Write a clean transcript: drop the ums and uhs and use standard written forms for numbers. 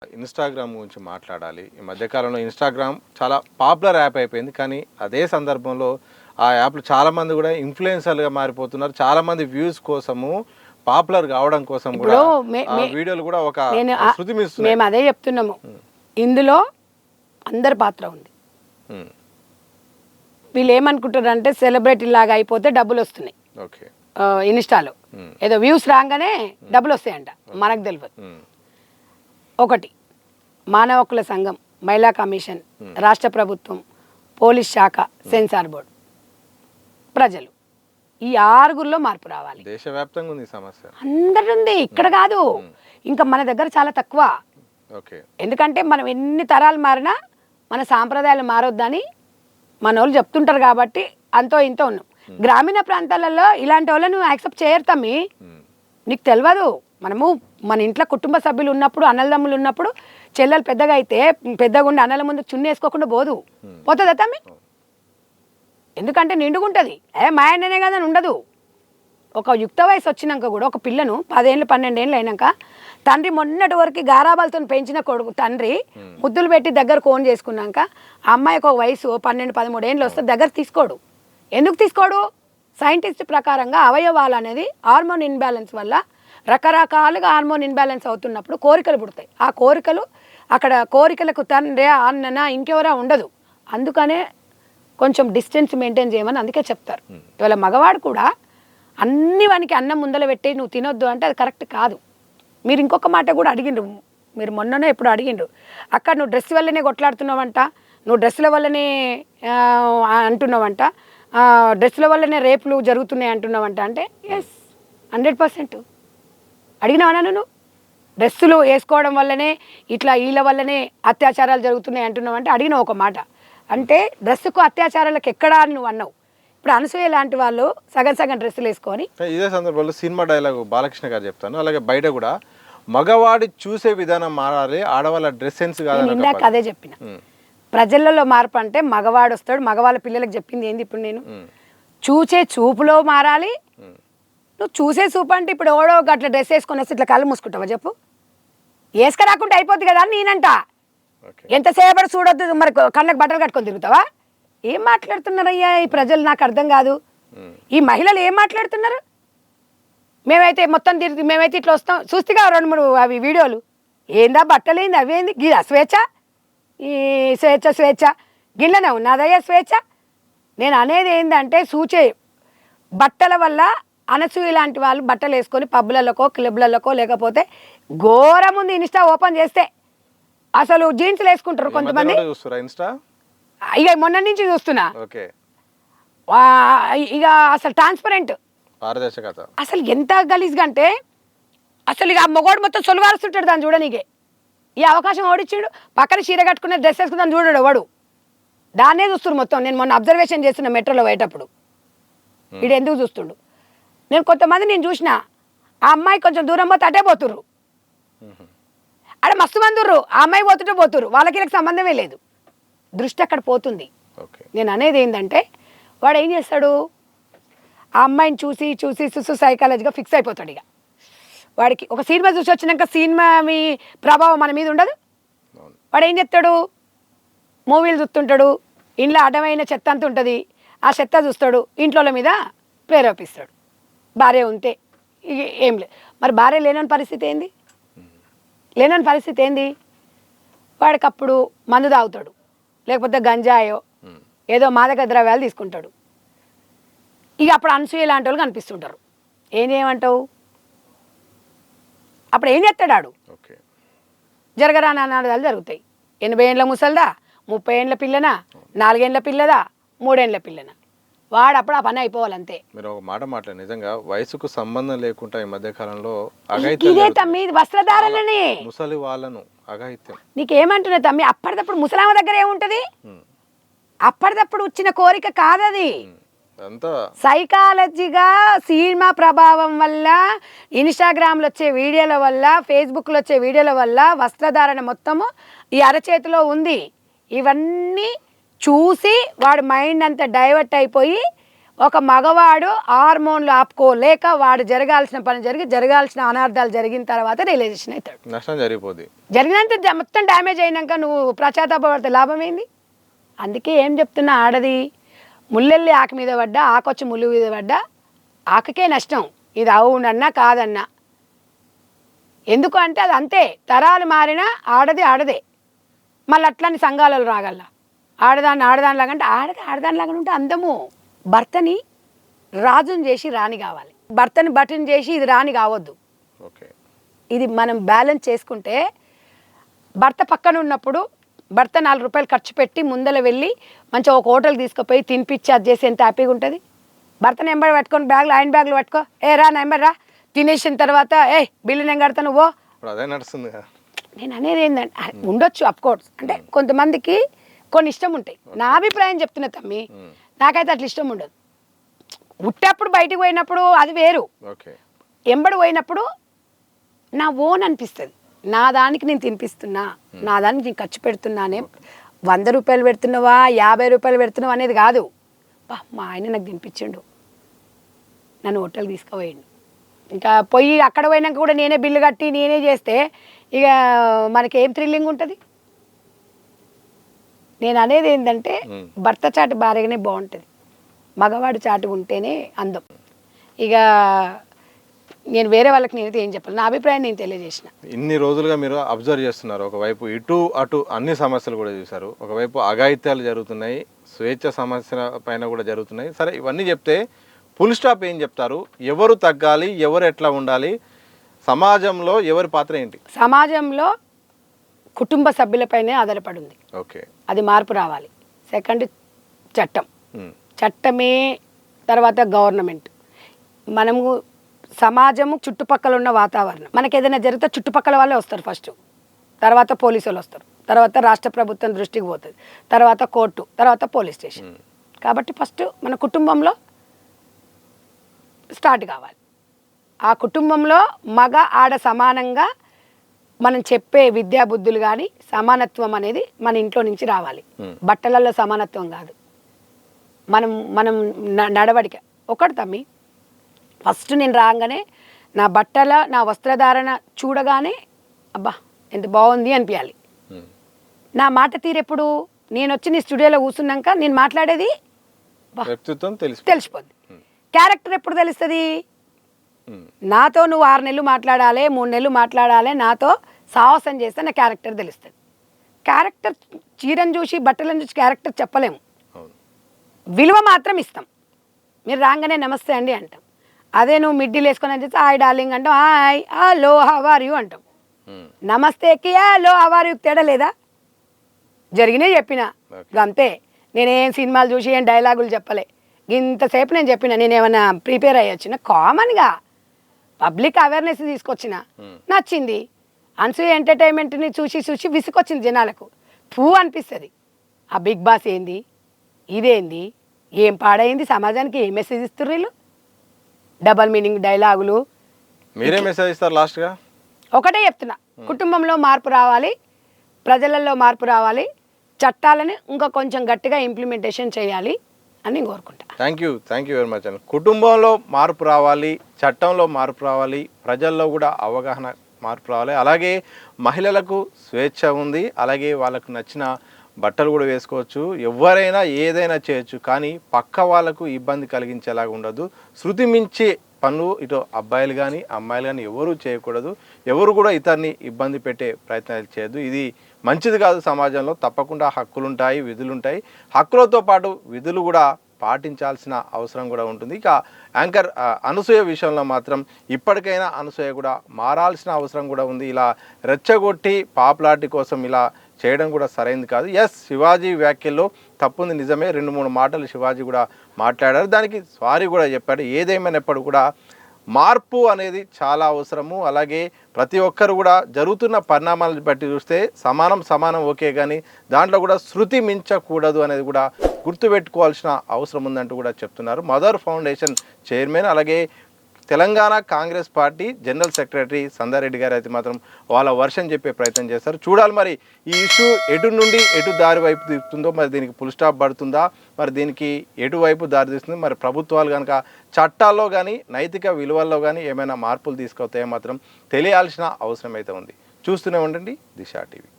Instagram గురించి మాట్లాడాలి. ఈ మధ్య కాలంలో ఇన్‌స్టాగ్రామ్ చాలా పాపులర్ యాప్ అయిపోయింది. కానీ అదే సందర్భంలో ఆ యాప్‌లో చాలామంది కూడా ఇన్‌ఫ్లుయెన్సర్‌లుగా మారిపోతున్నారు. చాలామంది వ్యూస్ కోసము, పాపులర్ కావడం కోసం కూడా ఆ వీడియోలు కూడా ఒక శృతి మిస్తున్నాయి. మేము అదే చెప్తున్నాము. ఇందులో అందరి పాత్ర ఉంది. వీళ్ళు ఏమనుకుంటారంటే సెలబ్రిటీ లాగా అయిపోతే డబ్బులు వస్తున్నాయి. ఓకే. ఇన్‌స్టాలో ఏదో వ్యూస్ రాగానే డబ్బులు వస్తాయంట. మనకు తెలియదు. ఒకటి మానవ హక్కుల సంఘం, మహిళా కమిషన్, రాష్ట్ర ప్రభుత్వం, పోలీస్ శాఖ, సెన్సార్ బోర్డు, ప్రజలు, ఈ ఆరుగురిలో మార్పు రావాలి. దేశవ్యాప్తంగా ఉంది సమస్య. అందరి ఉంది, ఇక్కడ కాదు. ఇంకా మన దగ్గర చాలా తక్కువ. ఓకే. ఎందుకంటే మనం ఎన్ని తరాలు మారినా మన సాంప్రదాయాలు మారొద్దని మన వాళ్ళు చెప్తుంటారు కాబట్టి అంతో ఇంతో ఉన్నాం. గ్రామీణ ప్రాంతాలలో ఇలాంటి వాళ్ళను యాక్సెప్ట్ చేయరు తమ్మి. నీకు తెలియదు. మనము మన ఇంట్లో కుటుంబ సభ్యులు ఉన్నప్పుడు, అన్నదమ్ములు ఉన్నప్పుడు, చెల్లెలు పెద్దగా అయితే పెద్దగా ఉండి అన్నల ముందు చున్ని వేసుకోకుండా పోదు. పోతుందా తమ్మి? ఎందుకంటే నిండుగుంటుంది. మా ఆయననే కదా ఉండదు. ఒక యుక్త వయసు వచ్చినాక కూడా ఒక పిల్లను 10 ఏళ్ళు 12 ఏళ్ళు అయినాక తండ్రి మొన్నటి వరకు గారాబాలతో పెంచిన కొడుకు తండ్రి ముద్దులు పెట్టి దగ్గర కోన్ చేసుకున్నాక ఆ అమ్మాయికి ఒక వయసు 12 13 ఏళ్ళు వస్తే దగ్గర తీసుకోడు. ఎందుకు తీసుకోడు? సైంటిస్ట్ ప్రకారంగా అవయవాలు అనేది హార్మోన్ ఇన్బ్యాలెన్స్ వల్ల రకరకాలుగా హార్మోన్ ఇన్బ్యాలెన్స్ అవుతున్నప్పుడు కోరికలు పుడతాయి. ఆ కోరికలు అక్కడ కోరికలకు తండ్రి అన్న ఇంకెవరా ఉండదు. అందుకనే కొంచెం డిస్టెన్స్ మెయింటైన్ చేయమని అందుకే చెప్తారు. ఇవాళ మగవాడు కూడా అన్ని వానికి అన్నం ముందర పెట్టి నువ్వు తినొద్దు అంటే అది కరెక్ట్ కాదు. మీరు ఇంకొక మాట కూడా అడిగిండ్రు, మీరు మొన్ననే ఎప్పుడు అడిగిండ్రు, అక్కడ నువ్వు డ్రెస్ వల్లనే కొట్లాడుతున్నావంట, నువ్వు డ్రెస్సుల వల్లనే అంటున్నావంట, డ్రెస్సుల వల్లనే రేపులు జరుగుతున్నాయి అంటున్నావంట. అంటే ఎస్, 100% అడిగినావా నువ్వు? డ్రెస్సులు వేసుకోవడం వల్లనే ఇట్లా వీళ్ళ వల్లనే అత్యాచారాలు జరుగుతున్నాయి అంటున్నావంటే అడిగిన ఒక మాట. అంటే డ్రెస్సుకు అత్యాచారాలకు ఎక్కడా నువ్వు అన్నావు. ఇప్పుడు అనసూయ లాంటి వాళ్ళు సగం సగం డ్రెస్సులు వేసుకొని, ఇదే సందర్భంలో సినిమా డైలాగ్ బాలకృష్ణ గారు చెప్తాను, అలాగే బయట కూడా మగవాడి చూసే విధానం మారాలి, ఆడవాళ్ళ డ్రెస్ సెన్స్ కాదు. ఇందాక అదే చెప్పిన. ప్రజలలో మార్పు అంటే మగవాడు వస్తాడు. మగవాళ్ళ పిల్లలకు చెప్పింది ఏంది ఇప్పుడు నేను? చూసే చూపులో మారాలి. నువ్వు చూసే చూపు అంటే ఇప్పుడు ఎవడో అట్లా డ్రెస్ వేసుకొని వస్తే ఇట్లా కళ్ళు మూసుకుంటావా చెప్పు? వేసుకురాకుంటే అయిపోద్ది కదా అని నేనంట. ఎంతసేపటి చూడొద్దు, మరి కళ్ళకి బట్టలు కట్టుకొని తిరుగుతావా? ఏం మాట్లాడుతున్నారయ్యా ఈ ప్రజలు? నాకు అర్థం కాదు. ఈ మహిళలు ఏం మాట్లాడుతున్నారు? మేమైతే మొత్తం తిరిగి మేమైతే ఇట్లా వస్తాం. చూస్తేగా 2-3 అవి వీడియోలు. ఏందా బట్టలేంది అవేంది? గిదా స్వేచ్ఛ? ఈ స్వేచ్ఛ గిళ్ళనే ఉన్నదయ్యా స్వేచ్ఛ? నేను అనేది ఏంటంటే సూచే బట్టల వల్ల అనసూయ లాంటి వాళ్ళు బట్టలు వేసుకొని పబ్బులలోకో క్లబ్లలోకో లేకపోతే ఘోరం ఉంది. ఇన్స్టా ఓపెన్ చేస్తే అసలు జీన్స్లు వేసుకుంటారు కొంతమంది. ఇక మొన్న నుంచి చూస్తున్నా. ఇక అసలు ట్రాన్స్పరెంట్, అసలు ఎంత గలీజ్గా అంటే అసలు ఇక మొగోడు మొత్తం సొలువారుస్తుంటాడు దాన్ని చూడనీకే. ఈ అవకాశం ఓడిచ్చాడు. పక్కన చీర కట్టుకునే డ్రెస్ వేసుకుందాన్ని చూడాడు వాడు. దాన్నే చూస్తుడు మొత్తం. నేను మొన్న అబ్జర్వేషన్ చేస్తున్నా మెట్రోలో పోయేటప్పుడు. వీడు ఎందుకు చూస్తుండు? నేను చూసిన ఆ అమ్మాయి కొంచెం దూరం పోతే అటే పోతుర్రు. అక్కడ మస్తు మంది ఉర్రు. ఆ అమ్మాయి పోతుంటే పోతుర్రు. వాళ్ళకి సంబంధమే లేదు. దృష్టి అక్కడ పోతుంది. నేను అనేది ఏంటంటే వాడు ఏం చేస్తాడు? ఆ అమ్మాయిని చూసి చూసి చూసి సైకాలజీగా ఫిక్స్ అయిపోతాడు. ఇక వాడికి ఒక సినిమా చూసి వచ్చినాక సినిమా మీ ప్రభావం మన మీద ఉండదు. వాడు ఏం చేస్తాడు? మూవీలు చూస్తుంటాడు. ఇంట్లో అడ్డమైన చెత్త అంత ఉంటుంది. ఆ చెత్త చూస్తాడు. ఇంట్లో మీద ప్రేరేపిస్తాడు. భార్య ఉంటే ఏం లేదు. మరి భార్య లేనని పరిస్థితి ఏంది? వాడికి అప్పుడు మందు తాగుతాడు, లేకపోతే గంజాయో ఏదో మాదక ద్రవ్యాలు తీసుకుంటాడు. ఇక అప్పుడు అనసూయ లాంటి వాళ్ళు కనిపిస్తుంటారు. ఏం చేయమంటావు? అప్పుడు ఏం చేస్తాడు? ఆడు జరగరాని అనాథాలు జరుగుతాయి. 80 ఏళ్ళ ముసల్దా, 30 ఏళ్ళ పిల్లనా, 4 ఏళ్ళ పిల్లదా, 3 ఏళ్ళ పిల్లనా, వాడు అప్పుడు ఆ పని అయిపోవాలంతే. మీరు ఒక మాట మాట్లాడు. నిజంగా వయసుకు సంబంధం లేకుండా ఈ మధ్య కాలంలో ఇదే తమ్మి వస్త్రధారణని ముసలి వాళ్ళను అఘాయిత్యం. నీకేమంటున్నా తమ్మి? అప్పటిదప్పుడు ముసలామ దగ్గర ఏముంటది? అప్పటిదప్పుడు వచ్చిన కోరిక కాదది. సైకాలజీగా సినిమా ప్రభావం వల్ల, ఇన్స్టాగ్రామ్లో వచ్చే వీడియోల వల్ల, ఫేస్బుక్లో వచ్చే వీడియోల వల్ల వస్త్రధారణ మొత్తము ఈ అరచేతిలో ఉంది. ఇవన్నీ చూసి వాడి మైండ్ అంతా డైవర్ట్ అయిపోయి ఒక మగవాడు హార్మోన్లు ఆపుకోలేక వాడు జరగాల్సిన పని జరగాల్సిన అనార్థాలు జరిగిన తర్వాత రియలైజేషన్ అవుతాడు. నష్టం జరిగిపోద్ది. జరిగినంత మొత్తం డ్యామేజ్ అయినాక నువ్వు పడితే లాభం ఏంది? అందుకే ఏం చెప్తున్నా, ఆడది ముల్లెల్లి ఆకు మీద పడ్డా, ఆకొచ్చి ముళ్ళు మీద పడ్డా ఆకుకే నష్టం. ఇది అవునన్నా కాదన్నా. ఎందుకు అంటే అది అంతే, తరాలు మారినా ఆడదే. మళ్ళీ అట్లని సంఘాలలో రాగల ఆడదానిలాగా అంటే ఆడదానిలాగా ఉంటే అందము. భర్తని రాజుని చేసి రాణి కావాలి, భర్తని బటన్ చేసి ఇది రాణి కావద్దు. ఇది మనం బ్యాలెన్స్ చేసుకుంటే, భర్త పక్కన ఉన్నప్పుడు భర్త 4 రూపాయలు ఖర్చు పెట్టి ముందర వెళ్ళి మంచిగా ఒక హోటల్ తీసుకుపోయి తినిపించి అది చేసి ఎంత హ్యాపీగా ఉంటుంది. భర్త నెంబర్ పెట్టుకొని బ్యాగ్లో, ఆయన బ్యాగ్లో పట్టుకో, రా నెంబర్ రా, తినేసిన తర్వాత బిల్లు నేను కడతాను నువ్వు. అదే నడుస్తుంది. నేను అనేది ఏంటంటే ఉండొచ్చు అఫ్కోర్స్, అంటే కొంతమందికి కొన్ని ఇష్టం ఉంటాయి. నా అభిప్రాయం చెప్తున్నా తమ్మి, నాకైతే అట్లా ఇష్టం ఉండదు. ఉట్టేప్పుడు బయటికి పోయినప్పుడు అది వేరు, ఎంబడి పోయినప్పుడు నా ఓన్ అనిపిస్తుంది. నా దానికి నేను తినిపిస్తున్నా, నా దానికి నేను ఖర్చు పెడుతున్నానే. 100 రూపాయలు పెడుతున్నావా 50 రూపాయలు పెడుతున్నావా అనేది కాదు. మా ఆయన నాకు తినిపించిండు, నన్ను హోటల్ తీసుకుపోయిండు, ఇంకా పోయి అక్కడ పోయినాక కూడా నేనే బిల్లు కట్టి నేనే చేస్తే ఇక మనకేం థ్రిల్లింగ్ ఉంటుంది? నేను అనేది ఏంటంటే భర్త చాటు భార్యగానే బాగుంటుంది, మగవాడు చాటు ఉంటేనే అందం. ఇక నేను వేరే వాళ్ళకి నేనైతే ఏం చెప్పాలి, నా అభిప్రాయం నేను తెలియజేసిన. ఇన్ని రోజులుగా మీరు అబ్జర్వ్ చేస్తున్నారు, ఒకవైపు ఇటు అటు అన్ని సమస్యలు కూడా చూశారు, ఒకవైపు అఘాయిత్యాలు జరుగుతున్నాయి, స్వేచ్ఛ సమస్యల పైన కూడా జరుగుతున్నాయి. సరే, ఇవన్నీ చెప్తే ఫుల్ స్టాప్ ఏం చెప్తారు? ఎవరు తగ్గాలి, ఎవరు ఎట్లా ఉండాలి, సమాజంలో ఎవరి పాత్ర ఏంటి? సమాజంలో కుటుంబ సభ్యులపైనే ఆధారపడి ఉంది. అది మార్పు రావాలి. సెకండ్ చట్టమే, తర్వాత గవర్నమెంట్. మనము సమాజము చుట్టుపక్కల ఉన్న వాతావరణం, మనకి ఏదైనా జరిగితే చుట్టుపక్కల వాళ్ళే వస్తారు ఫస్ట్, తర్వాత పోలీసు వాళ్ళు వస్తారు, తర్వాత రాష్ట్ర ప్రభుత్వం దృష్టికి పోతుంది, తర్వాత కోర్టు, తర్వాత పోలీస్ స్టేషన్. కాబట్టి ఫస్ట్ మన కుటుంబంలో స్టార్ట్ కావాలి. ఆ కుటుంబంలో మగ ఆడ సమానంగా మనం చెప్పే విద్యా బుద్ధులు కానీ సమానత్వం అనేది మన ఇంట్లో నుంచి రావాలి. బట్టలలో సమానత్వం కాదు, మనం నడవడిక ఒకటి తమ్మి. ఫస్ట్ నేను రాగానే నా బట్టల, నా వస్త్రధారణ చూడగానే అబ్బా ఎంత బాగుంది అనిపించాలి. నా మాట తీరెప్పుడు నేను వచ్చి నీ స్టూడియోలో కూర్చున్నాక నేను మాట్లాడేది తెలిసిపోద్ది. క్యారెక్టర్ ఎప్పుడు తెలుస్తుంది? నాతో నువ్వు 6 నెలలు మాట్లాడాలి, 3 నెలలు మాట్లాడాలి, నాతో సాహసం చేస్తే నా క్యారెక్టర్ తెలుస్తుంది. క్యారెక్టర్ చీరను చూసి బట్టలను చూసి క్యారెక్టర్ చెప్పలేము, విలువ మాత్రం ఇస్తాం. మీరు రాగానే నమస్తే అండి అంటాం. అదే నువ్వు మిడ్డీలు వేసుకొని అని చెప్పి హాయ్ డార్లింగ్ అంటాం, hi hello how are you అంటాం. నమస్తేకి హలో హౌ ఆర్ యూ తేడా లేదా? జరిగినాయి చెప్పిన అంతే. నేనేం సినిమాలు చూసి ఏం డైలాగులు చెప్పలే, ఇంతసేపు నేను చెప్పిన. నేనేమన్నా ప్రిపేర్ అయ్యొచ్చిన, కామన్గా పబ్లిక్ అవేర్నెస్ తీసుకొచ్చిన, నచ్చింది. అన్సూయ ఎంటర్టైన్మెంట్ని చూసి విసుకొచ్చింది జనాలకు, పూ అనిపిస్తుంది. ఆ బిగ్ బాస్ ఏంది, ఇదేంది, ఏం పాడైంది, సమాజానికి ఏం మెసేజ్ ఇస్తారు వీళ్ళు? డబల్ మీనింగ్ డైలాగులు. మీరే మెసేజ్ ఇస్తారు లాస్ట్గా? ఒకటే చెప్తున్నా, కుటుంబంలో మార్పు రావాలి, ప్రజలలో మార్పు రావాలి, చట్టాలను ఇంకా కొంచెం గట్టిగా ఇంప్లిమెంటేషన్ చేయాలి అని నేను కోరుకుంటా. థ్యాంక్ యూ వెరీ మచ్ అండి. కుటుంబంలో మార్పు రావాలి, చట్టంలో మార్పు రావాలి, ప్రజల్లో కూడా అవగాహన మార్పు రావాలి. అలాగే మహిళలకు స్వేచ్ఛ ఉంది, అలాగే వాళ్ళకు నచ్చిన బట్టలు కూడా వేసుకోవచ్చు, ఎవరైనా ఏదైనా చేయొచ్చు, కానీ పక్క వాళ్ళకు ఇబ్బంది కలిగించేలాగా ఉండదు. శృతి మించి పనులు ఇటు అబ్బాయిలు కానీ అమ్మాయిలు కానీ ఎవరు చేయకూడదు, ఎవరు కూడా ఇతరుని ఇబ్బంది పెట్టే ప్రయత్నాలు చేయొద్దు. ఇది మంచిది కాదు. సమాజంలో తప్పకుండా హక్కులుంటాయి, విధులుంటాయి. హక్కులతో పాటు విధులు కూడా పాటించాల్సిన అవసరం కూడా ఉంటుంది. ఇక యాంకర్ అనసూయ విషయంలో మాత్రం ఇప్పటికైనా అనసూయ కూడా మారాల్సిన అవసరం కూడా ఉంది. ఇలా రెచ్చగొట్టి పాపులారిటీ కోసం ఇలా చేయడం కూడా సరైనది కాదు. ఎస్, శివాజీ వ్యాఖ్యల్లో తప్పుంది, నిజమే. 2-3 మాటలు శివాజీ కూడా మాట్లాడారు, దానికి సారీ కూడా చెప్పాడు. ఏదేమైనప్పుడు కూడా మార్పు అనేది చాలా అవసరము. అలాగే ప్రతి ఒక్కరు కూడా జరుగుతున్న పరిణామాలను బట్టి చూస్తే సమానం ఓకే, కానీ దాంట్లో కూడా శృతి మించకూడదు అనేది కూడా గుర్తుపెట్టుకోవాల్సిన అవసరం ఉందంటూ కూడా చెప్తున్నారు మదర్ ఫౌండేషన్ చైర్మన్, అలాగే Telangana Congress party general secretary Sandareddy గారు అయితే మాత్రం వాళ్ళ వర్షన్ చెప్పే ప్రయత్నం చేస్తారు. చూడాలి మరి ఈ ఇష్యూ ఎటు నుండి ఎటు దారి వైపు తీస్తుందో, మరి దీనికి ఫుల్ స్టాప్ పడుతుందా, మరి దీనికి ఎటువైపు దారి తీస్తుంది, మరి ప్రభుత్వాలు కనుక చట్టాల్లో కానీ నైతిక విలువల్లో కానీ ఏమైనా మార్పులు తీసుకొస్తాయో మాత్రం తెలియాల్సిన అవసరం అయితే ఉంది. చూస్తూనే ఉండండి దిశ టీవీ.